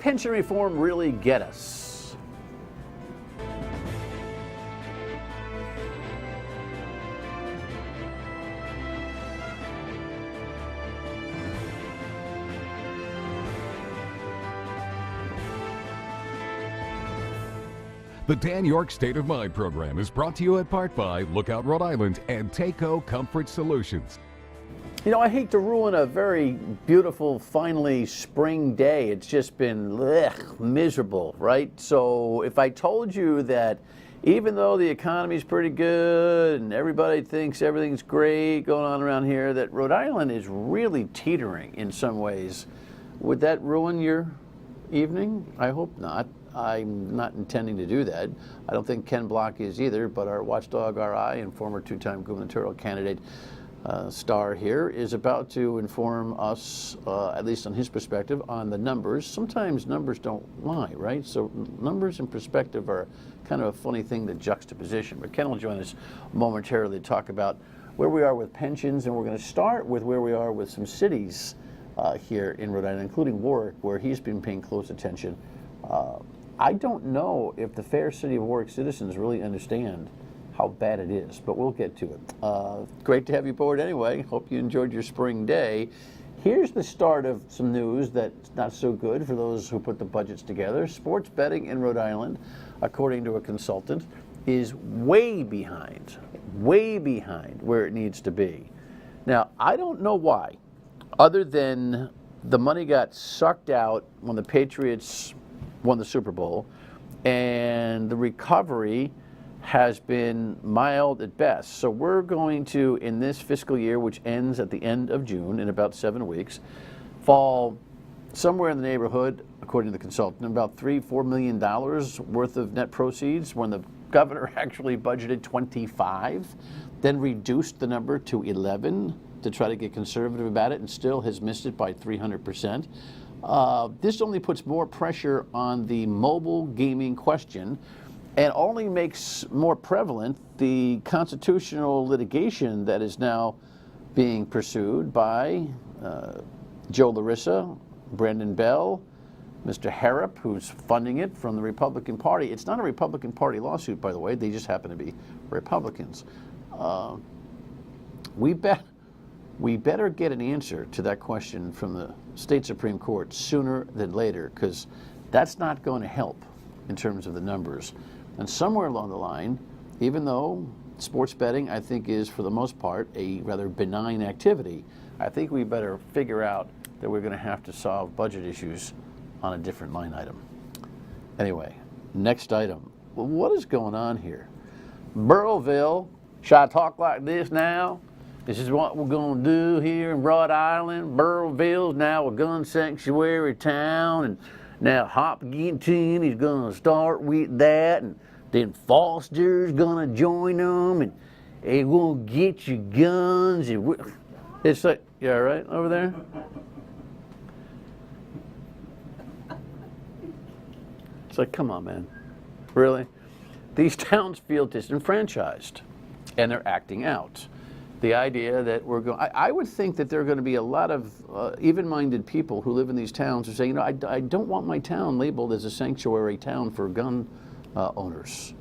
pension reform really get us? The Dan York State of Mind program is brought to you in part by Lookout Rhode Island and Takeo Comfort Solutions. You know, I hate to ruin a very beautiful, finally spring day. It's just been miserable, right? So if I told you that even though the economy's pretty good and everybody thinks everything's great going on around here, that Rhode Island is really teetering in some ways, would that ruin your evening? I hope not. I'm not intending to do that. I don't think Ken Block is either, but our Watchdog RI and former two-time gubernatorial candidate star here is about to inform us, at least on his perspective, on the numbers. Sometimes numbers don't lie, right? So numbers and perspective are kind of a funny thing, the juxtaposition. But Ken will join us momentarily to talk about where we are with pensions, and we're going to start with where we are with some cities here in Rhode Island, including Warwick, where he's been paying close attention. I don't know if the fair city of Warwick citizens really understand how bad it is, but we'll get to it. Great to have you aboard anyway. Hope you enjoyed your spring day. Here's the start of some news that's not so good for those who put the budgets together. Sports betting in Rhode Island, according to a consultant, is way behind where it needs to be. Now, I don't know why, other than the money got sucked out when the Patriots won the Super Bowl, and the recovery has been mild at best. So we're going to, in this fiscal year, which ends at the end of June, in about 7 weeks, fall somewhere in the neighborhood, according to the consultant, about $3-4 million worth of net proceeds, when the governor actually budgeted 25, then reduced the number to 11 to try to get conservative about it, and still has missed it by 300%. This only puts more pressure on the mobile gaming question and only makes more prevalent the constitutional litigation that is now being pursued by Joe Larissa, Brandon Bell, Mr. Harrop, who's funding it from the Republican Party. It's not a Republican Party lawsuit, by the way. They just happen to be Republicans. We better get an answer to that question from the state Supreme Court sooner than later, because that's not going to help in terms of the numbers. And somewhere along the line, even though sports betting, I think, is for the most part a rather benign activity, I think we better figure out that we're going to have to solve budget issues on a different line item. Anyway, next item. Well, what is going on here? Burrillville, should I talk like this now? This is what we're going to do here in Rhode Island. Burrillville's now a gun sanctuary town, and now Hopkinton is going to start with that, and then Foster's going to join them, and they're going to get your guns. And it's like, you all right over there? It's like, come on, man. Really? These towns feel disenfranchised, and they're acting out. The idea that we're going, I would think that there are going to be a lot of even-minded people who live in these towns who say, you know, I don't want my town labeled as a sanctuary town for gun owners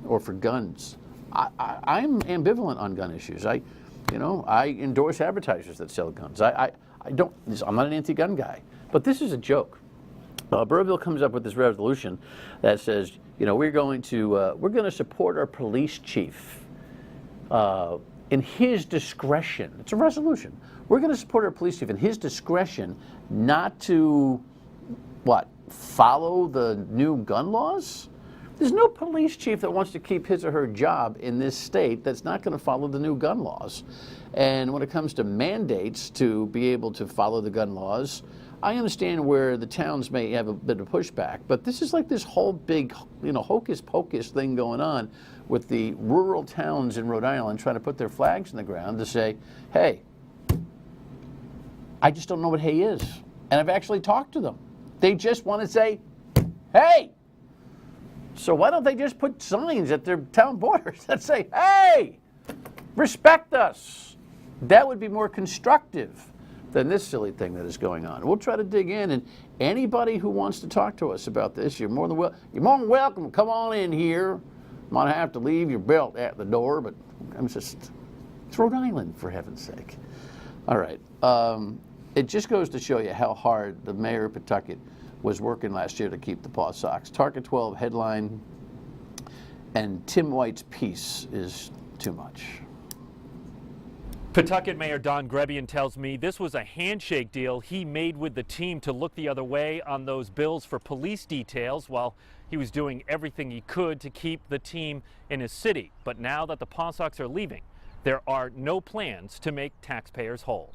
or for guns. I'm ambivalent on gun issues. I endorse advertisers that sell guns. I'm not an anti-gun guy, but this is a joke. Burrillville comes up with this resolution that says, you know, we're going to support our police chief. In his discretion, it's a resolution. We're going to support our police chief in his discretion not to, follow the new gun laws? There's no police chief that wants to keep his or her job in this state that's not going to follow the new gun laws. And when it comes to mandates to be able to follow the gun laws, I understand where the towns may have a bit of pushback, but this is like this whole big, hocus pocus thing going on with the rural towns in Rhode Island trying to put their flags in the ground to say, hey, I just don't know what hey is. And I've actually talked to them. They just want to say, hey. So why don't they just put signs at their town borders that say, hey, respect us? That would be more constructive than this silly thing that is going on. We'll try to dig in, and anybody who wants to talk to us about this, you're more than welcome. Come on in here. Might have to leave your belt at the door, but it's Rhode Island, for heaven's sake. All right. It just goes to show you how hard the mayor of Pawtucket was working last year to keep the Paw Sox. Target 12 headline, and Tim White's piece is too much. Pawtucket Mayor Don Grebian tells me this was a handshake deal he made with the team to look the other way on those bills for police details while he was doing everything he could to keep the team in his city. But now that the Paw Sox are leaving, there are no plans to make taxpayers whole.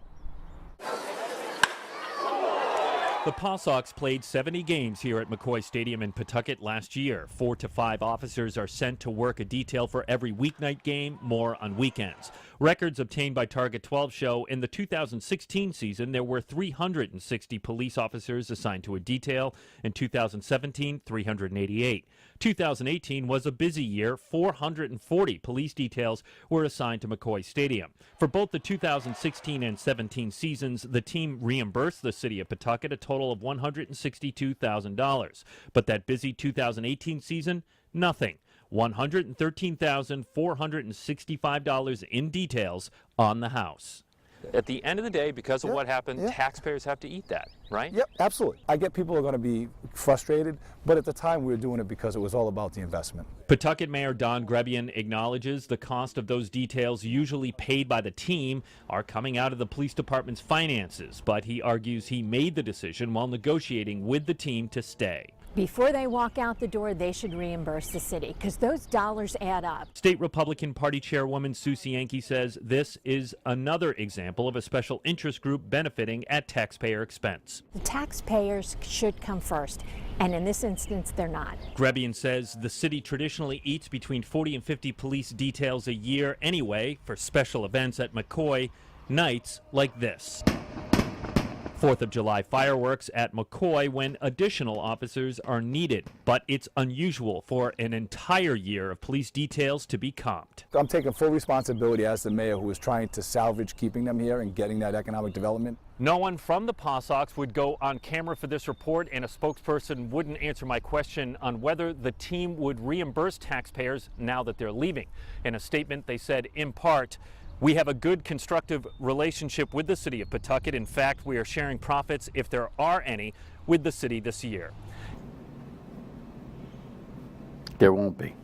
The Paw Sox played 70 games here at McCoy Stadium in Pawtucket last year. 4 to 5 officers are sent to work a detail for every weeknight game, more on weekends. Records obtained by Target 12 show in the 2016 season there were 360 police officers assigned to a detail. In 2017, 388. 2018 was a busy year. 440 police details were assigned to McCoy Stadium. For both the 2016 and 17 seasons, the team reimbursed the city of Pawtucket a total of $162,000. But that busy 2018 season, nothing. $113,465 in details on the house. At the end of the day, because of what happened, taxpayers have to eat that, right? Yep, absolutely. I get people are going to be frustrated, but at the time we were doing it because it was all about the investment. Pawtucket Mayor Don Grebian acknowledges the cost of those details, usually paid by the team, are coming out of the police department's finances, but he argues he made the decision while negotiating with the team to stay. Before they walk out the door, they should reimburse the city because those dollars add up. State Republican Party Chairwoman Susie Yankee says this is another example of a special interest group benefiting at taxpayer expense. The taxpayers should come first, and in this instance, they're not. Grebian says the city traditionally eats between 40 and 50 police details a year anyway for special events at McCoy, nights like this. 4th of July fireworks at McCoy when additional officers are needed, but it's unusual for an entire year of police details to be comped. I'm taking full responsibility as the mayor who is trying to salvage keeping them here and getting that economic development. No one from the Paw Sox would go on camera for this report, and a spokesperson wouldn't answer my question on whether the team would reimburse taxpayers now that they're leaving. In a statement, they said, in part, "We have a good, constructive relationship with the city of Pawtucket. In fact, we are sharing profits, if there are any, with the city this year." There won't be.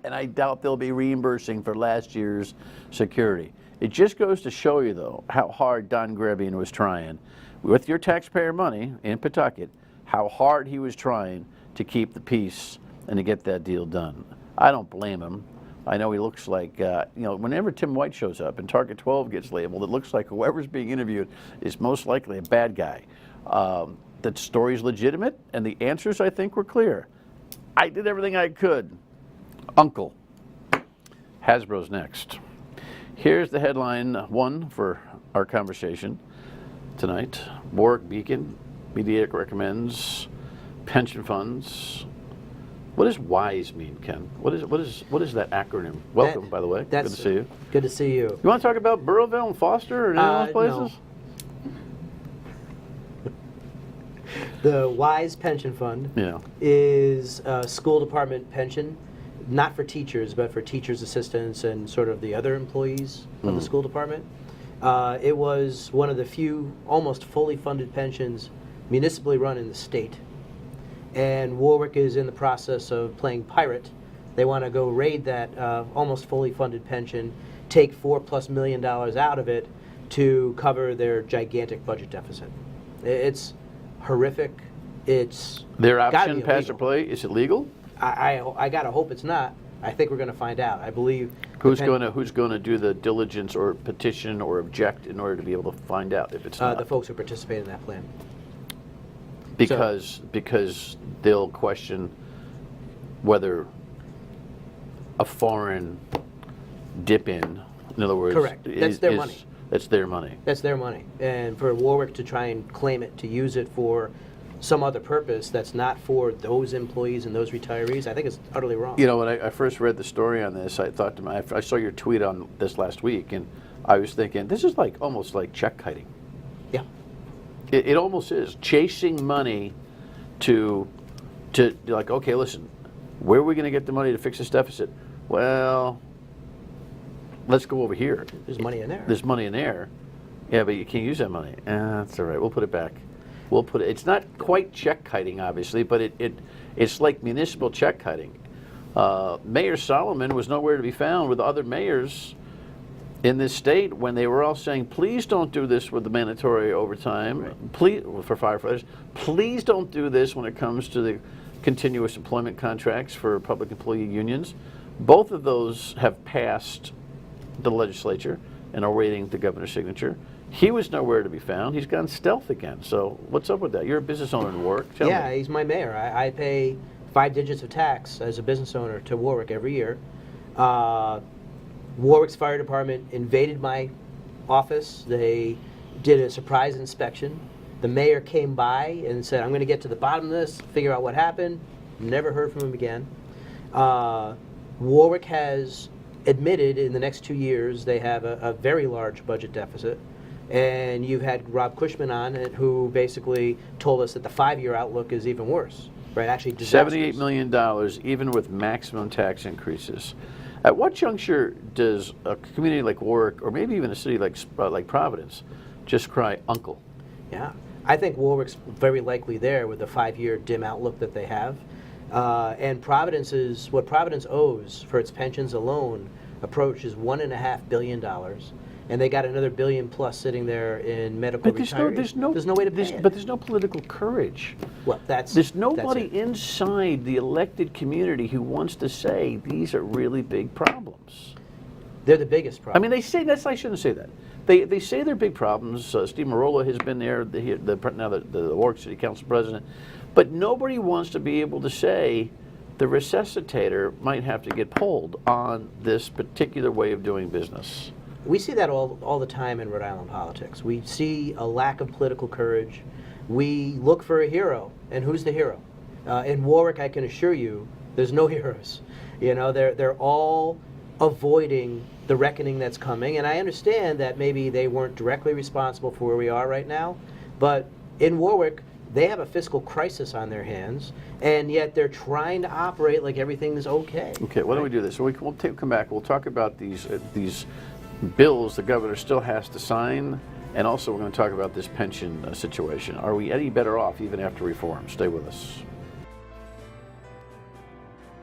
And I doubt they'll be reimbursing for last year's security. It just goes to show you, though, how hard Don Grebian was trying, with your taxpayer money in Pawtucket, how hard he was trying to keep the peace and to get that deal done. I don't blame him. I know he looks like, whenever Tim White shows up and Target 12 gets labeled, it looks like whoever's being interviewed is most likely a bad guy. That story's legitimate, and the answers, I think, were clear. I did everything I could. Uncle. Hasbro's next. Here's the headline one for our conversation tonight. Warwick Beacon, Media recommends pension funds. What does WISE mean, Ken? What is that acronym? Welcome, by the way. Good to see you. Good to see you. You want to talk about Burrowville and Foster or any of those places? No. The WISE pension fund is a school department pension, not for teachers, but for teachers' assistants and sort of the other employees of the school department. It was one of the few almost fully funded pensions municipally run in the state. And Warwick is in the process of playing pirate. They want to go raid that almost fully funded pension, take $4+ million out of it to cover their gigantic budget deficit. It's horrific. It's their option, pass or play. Is it legal? I gotta hope it's not. I think we're going to find out. I believe. Who's going to do the diligence or petition or object in order to be able to find out if it's not? The folks who participate in that plan. Because they'll question whether a foreign dip in other words, correct. That's their money. That's their money. That's their money. And for Warwick to try and claim it, to use it for some other purpose that's not for those employees and those retirees, I think it's utterly wrong. You know, when I first read the story on this, I thought to myself, I saw your tweet on this last week, and I was thinking, this is like almost like check kiting. Yeah. It almost is. Chasing money to like, okay, listen, where are we going to get the money to fix this deficit? Well, let's go over here. There's money in there. There's money in there. Yeah, but you can't use that money. That's all right. We'll put it back. We'll put it. It's not quite check kiting, obviously, but it's like municipal check kiting. Mayor Solomon was nowhere to be found with other mayors in this state when they were all saying, please don't do this with the mandatory overtime, right. Please, for firefighters. Please don't do this when it comes to the continuous employment contracts for public employee unions. Both of those have passed the legislature and are waiting the governor's signature. He was nowhere to be found. He's gone stealth again. So what's up with that? You're a business owner in Warwick. Tell me. He's my mayor. I pay 5 digits of tax as a business owner to Warwick every year. Warwick's fire department invaded my office. They did a surprise inspection. The mayor came by and said, I'm going to get to the bottom of this, figure out what happened. Never heard from him again. Warwick has admitted in the next 2 years they have a very large budget deficit. And you've had Rob Cushman on it, who basically told us that the 5-year outlook is even worse. Right, actually $78 million, even with maximum tax increases. At what juncture does a community like Warwick, or maybe even a city like Providence, just cry uncle? Yeah, I think Warwick's very likely there with the 5-year dim outlook that they have. And what Providence owes for its pensions alone approaches $1.5 billion. And they got another billion plus sitting there in medical retirees. There's no way to pay it. But there's no political courage. Well, there's nobody inside the elected community who wants to say these are really big problems. They're the biggest problem. I mean, they say I shouldn't say that. They say they're big problems. Steve Marola has been there, now the Warwick City Council president, but nobody wants to be able to say the resuscitator might have to get pulled on this particular way of doing business. We see that all the time in Rhode Island politics. We see a lack of political courage. We look for a hero, and who's the hero? In Warwick, I can assure you, there's no heroes. You know, they're all avoiding the reckoning that's coming, and I understand that maybe they weren't directly responsible for where we are right now, but in Warwick, they have a fiscal crisis on their hands, and yet they're trying to operate like everything's okay. Okay, why don't we do this? So we'll come back. We'll talk about these bills the governor still has to sign, and also we're going to talk about this pension situation. Are we any better off even after reform? Stay with us.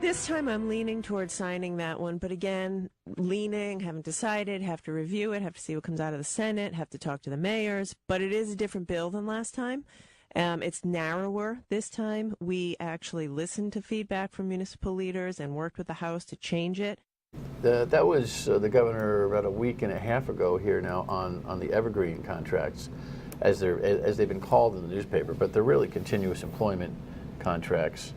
This time I'm leaning towards signing that one, but again, haven't decided, have to review it, have to see what comes out of the Senate, have to talk to the mayors, but it is a different bill than last time. It's narrower this time. We actually listened to feedback from municipal leaders and worked with the House to change it. That was the governor about a week and a half ago here now on the Evergreen contracts, as they've been called in the newspaper, but they're really continuous employment contracts.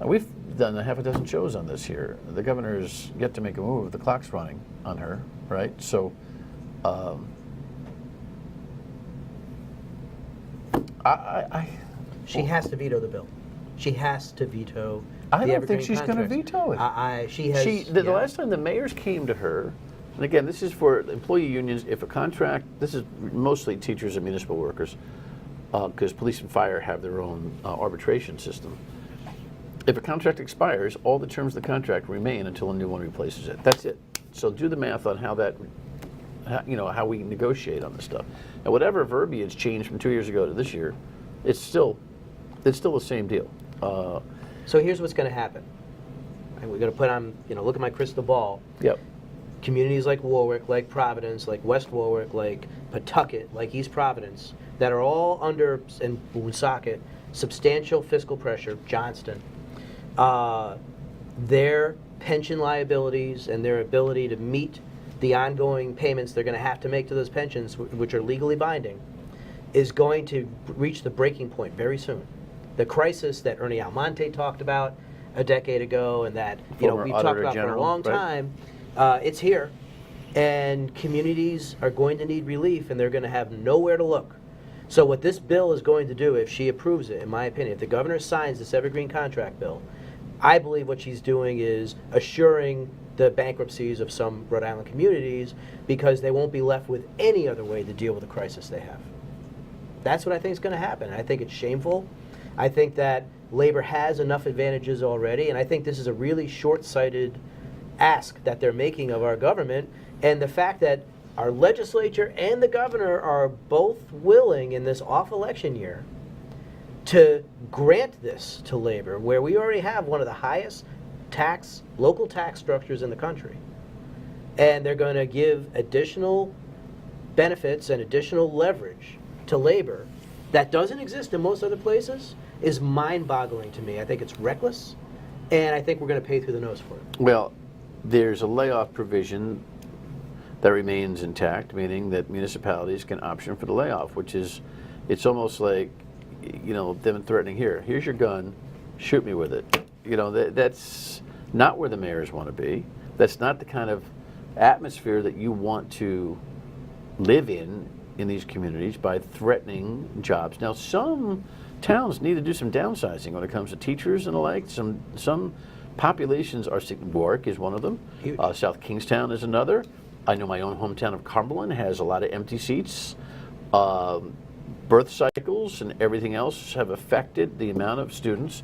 We've done a half a dozen shows on this here. The governor's yet to make a move. The clock's running on her, right? So, she has to veto the bill. She has to veto. I don't think she's going to veto it. She has. The last time the mayors came to her, and again, this is for employee unions. If a contract, this is mostly teachers and municipal workers, because police and fire have their own arbitration system. If a contract expires, all the terms of the contract remain until a new one replaces it. That's it. So do the math on how we negotiate on this stuff. And whatever verbiage changed from 2 years ago to this year, it's still the same deal. So here's what's going to happen. And we're going to put on, look at my crystal ball. Yep. Communities like Warwick, like Providence, like West Warwick, like Pawtucket, like East Providence, that are all under, and Woonsocket, substantial fiscal pressure, Johnston, their pension liabilities and their ability to meet the ongoing payments they're going to have to make to those pensions, which are legally binding, is going to reach the breaking point very soon. The crisis that Ernie Almonte talked about a decade ago, and that we've talked about for a long time, it's here, and communities are going to need relief, and they're going to have nowhere to look. So what this bill is going to do, if she approves it, in my opinion, if the governor signs this Evergreen contract bill, I believe what she's doing is assuring the bankruptcies of some Rhode Island communities because they won't be left with any other way to deal with the crisis they have. That's what I think is going to happen. I think it's shameful. I think that labor has enough advantages already, and I think this is a really short-sighted ask that they're making of our government, and the fact that our legislature and the governor are both willing in this off-election year to grant this to labor, where we already have one of the highest local tax structures in the country. And they're going to give additional benefits and additional leverage to labor that doesn't exist in most other places is mind-boggling to me. I think it's reckless, and I think we're going to pay through the nose for it. Well, there's a layoff provision that remains intact, meaning that municipalities can option for the layoff, which is, it's almost like, you know, them threatening, here's your gun, shoot me with it. You know, that's not where the mayors want to be. That's not the kind of atmosphere that you want to live in these communities by threatening jobs. Now, some towns need to do some downsizing when it comes to teachers and the like. Some populations are, Warwick is one of them. South Kingstown is another. I know my own hometown of Cumberland has a lot of empty seats. Birth cycles and everything else have affected the amount of students.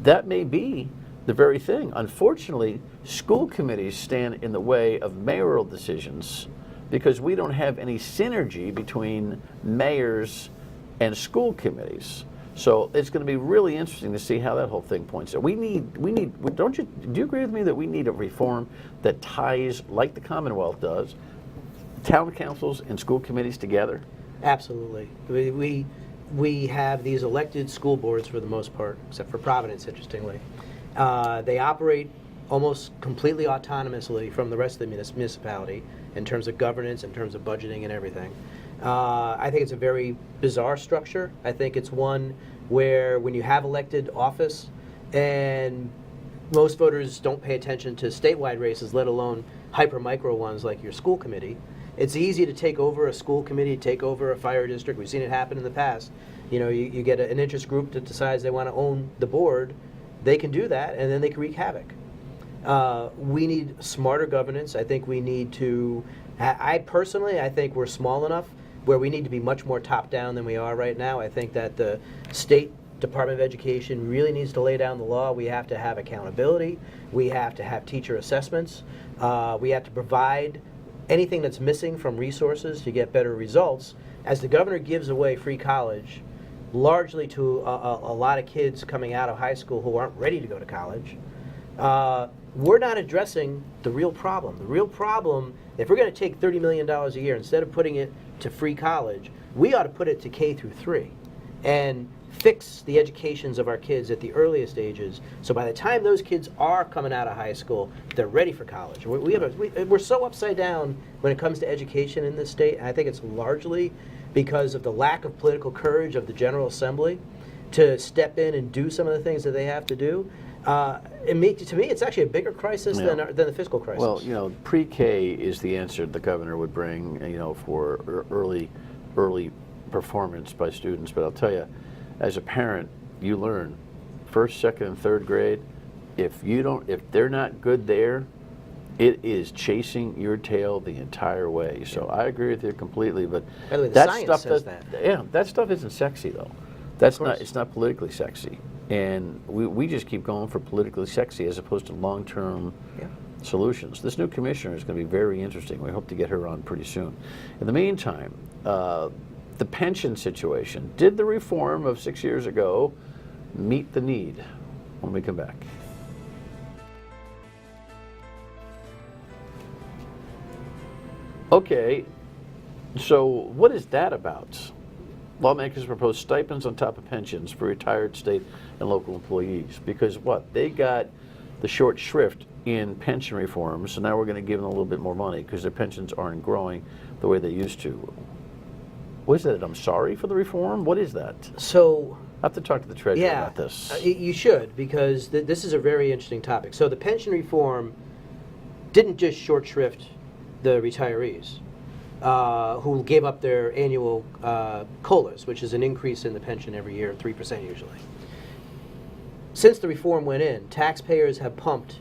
That may be the very thing. Unfortunately, school committees stand in the way of mayoral decisions because we don't have any synergy between mayors and school committees. So it's going to be really interesting to see how that whole thing points out. Do you agree with me that we need a reform that ties, like the Commonwealth does, town councils and school committees together? Absolutely. We have these elected school boards for the most part, except for Providence, interestingly. They operate almost completely autonomously from the rest of the municipality in terms of governance, in terms of budgeting and everything. I think it's a very bizarre structure. I think it's one where when you have elected office and most voters don't pay attention to statewide races, let alone hyper-micro ones like your school committee, it's easy to take over a school committee, take over a fire district. We've seen it happen in the past. You know, you get an interest group that decides they want to own the board. They can do that, and then they can wreak havoc. We need smarter governance. I think we need to, I think we're small enough where we need to be much more top-down than we are right now. I think that the State Department of Education really needs to lay down the law. We have to have accountability. We have to have teacher assessments. We have to provide anything that's missing from resources to get better results. As the governor gives away free college, largely to a lot of kids coming out of high school who aren't ready to go to college, we're not addressing the real problem. The real problem, if we're going to take $30 million a year, instead of putting it to free college, we ought to put it to K through 3 and fix the educations of our kids at the earliest ages, so by the time those kids are coming out of high school, they're ready for college. We're so upside down when it comes to education in this state, and I think it's largely because of the lack of political courage of the General Assembly to step in and do some of the things that they have to do. To me, it's actually a bigger crisis than the fiscal crisis. Well, you know, pre-K is the answer the governor would bring, you know, for early performance by students. But I'll tell you, as a parent, you learn first, second, and third grade. If they're not good there, it is chasing your tail the entire way. So I agree with you completely. But by the way, the that science stuff says that. Yeah, that stuff isn't sexy though. It's not politically sexy. And we just keep going for politically sexy as opposed to long-term solutions. This new commissioner is going to be very interesting. We hope to get her on pretty soon. In the meantime, the pension situation. Did the reform of 6 years ago meet the need? When we come back. Okay, so what is that about? Lawmakers propose stipends on top of pensions for retired state and local employees. Because what? They got the short shrift in pension reform, so now we're going to give them a little bit more money because their pensions aren't growing the way they used to. What is that? I'm sorry for the reform? What is that? So I have to talk to the treasurer about this. You should, because this is a very interesting topic. So the pension reform didn't just short shrift the retirees who gave up their annual COLAs, which is an increase in the pension every year, 3% usually. Since the reform went in, taxpayers have pumped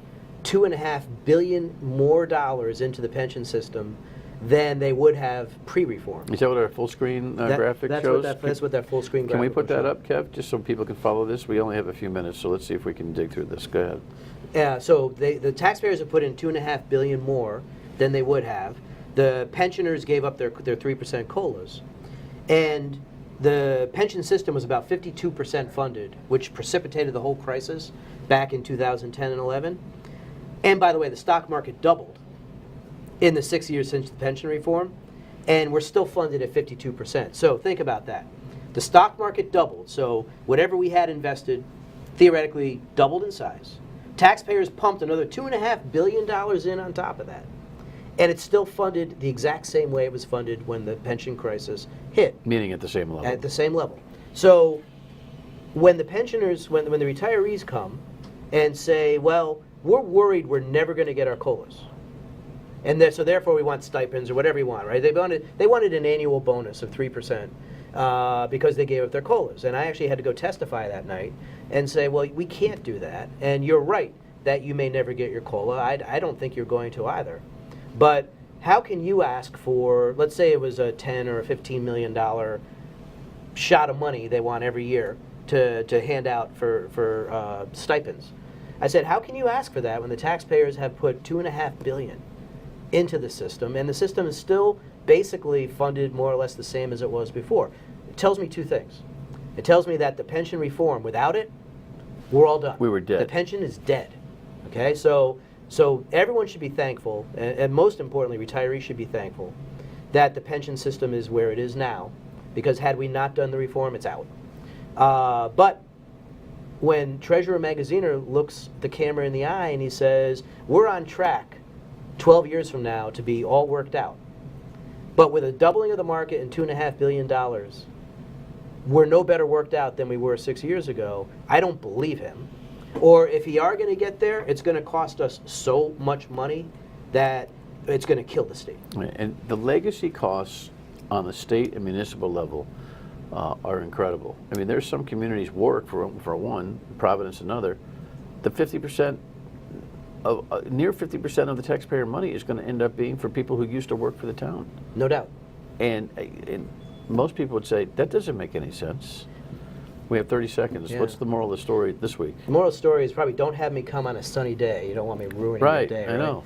$2.5 billion more dollars into the pension system than they would have pre-reform. Is that what our full screen graphic shows? That's what that full screen graphic Can we put that show. up, Kev, just so people can follow this? We only have a few minutes, so let's see if we can dig through this. Go ahead. Yeah, so the taxpayers have put in $2.5 billion more than they would have. The pensioners gave up their 3% COLAs. And the pension system was about 52% funded, which precipitated the whole crisis back in 2010 and 11. And by the way, the stock market doubled in the 6 years since the pension reform, and we're still funded at 52%. So think about that. The stock market doubled, so whatever we had invested theoretically doubled in size. Taxpayers pumped another $2.5 billion in on top of that. And it's still funded the exact same way it was funded when the pension crisis hit. Meaning at the same level. At the same level. So when the pensioners, when the retirees come and say, well, we're worried we're never going to get our COLAs. And so therefore we want stipends or whatever you want, right? They wanted an annual bonus of 3% because they gave up their COLAs. And I actually had to go testify that night and say, well, we can't do that. And you're right that you may never get your COLA. I don't think you're going to either. But how can you ask for, let's say it was a $10 or a $15 million shot of money they want every year to hand out for stipends. I said, how can you ask for that when the taxpayers have put $2.5 billion into the system, and the system is still basically funded more or less the same as it was before? It tells me two things. It tells me that the pension reform, without it, we're all done. We were dead. The pension is dead. Okay, so everyone should be thankful, and most importantly, retirees should be thankful that the pension system is where it is now, because had we not done the reform, it's out. But when Treasurer Magaziner looks the camera in the eye and he says, we're on track 12 years from now to be all worked out, but with a doubling of the market and $2.5 billion, we're no better worked out than we were 6 years ago, I don't believe him. Or if we are going to get there, it's going to cost us so much money that it's going to kill the state. And the legacy costs on the state and municipal level are incredible. I mean, there's some communities, Warwick for one, Providence another, the 50%, near 50% of the taxpayer money is going to end up being for people who used to work for the town. No doubt. And most people would say, that doesn't make any sense. We have 30 seconds. Yeah. What's the moral of the story this week? The moral of the story is probably don't have me come on a sunny day. You don't want me ruining your day. I know.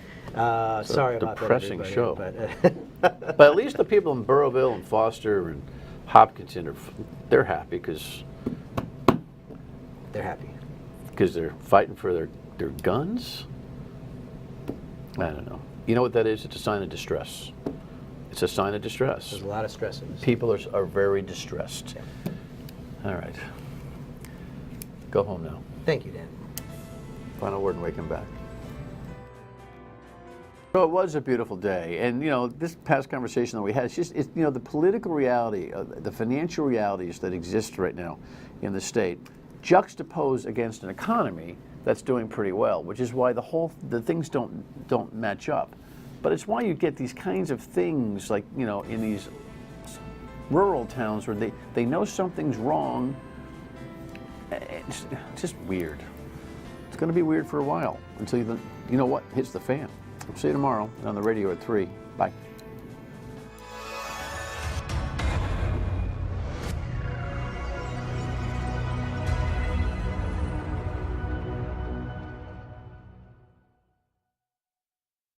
Sorry about that, depressing everybody, show. But, But at least the people in Burrowville and Foster and Hopkinton they're happy because they're fighting for their guns. I don't know. You know what that is? It's a sign of distress. It's a sign of distress. there's a lot of stress in this. People are very distressed. Yeah. All right. Go home now. Thank you, Dan. Final word and we come back. So it was a beautiful day, and this past conversation that we had, it's the political reality, the financial realities that exist right now in the state, juxtaposed against an economy that's doing pretty well, which is why the things don't match up. But it's why you get these kinds of things like in these rural towns where they know something's wrong. It's just weird. It's going to be weird for a while until hits the fan. We'll see you tomorrow on the radio at 3. Bye.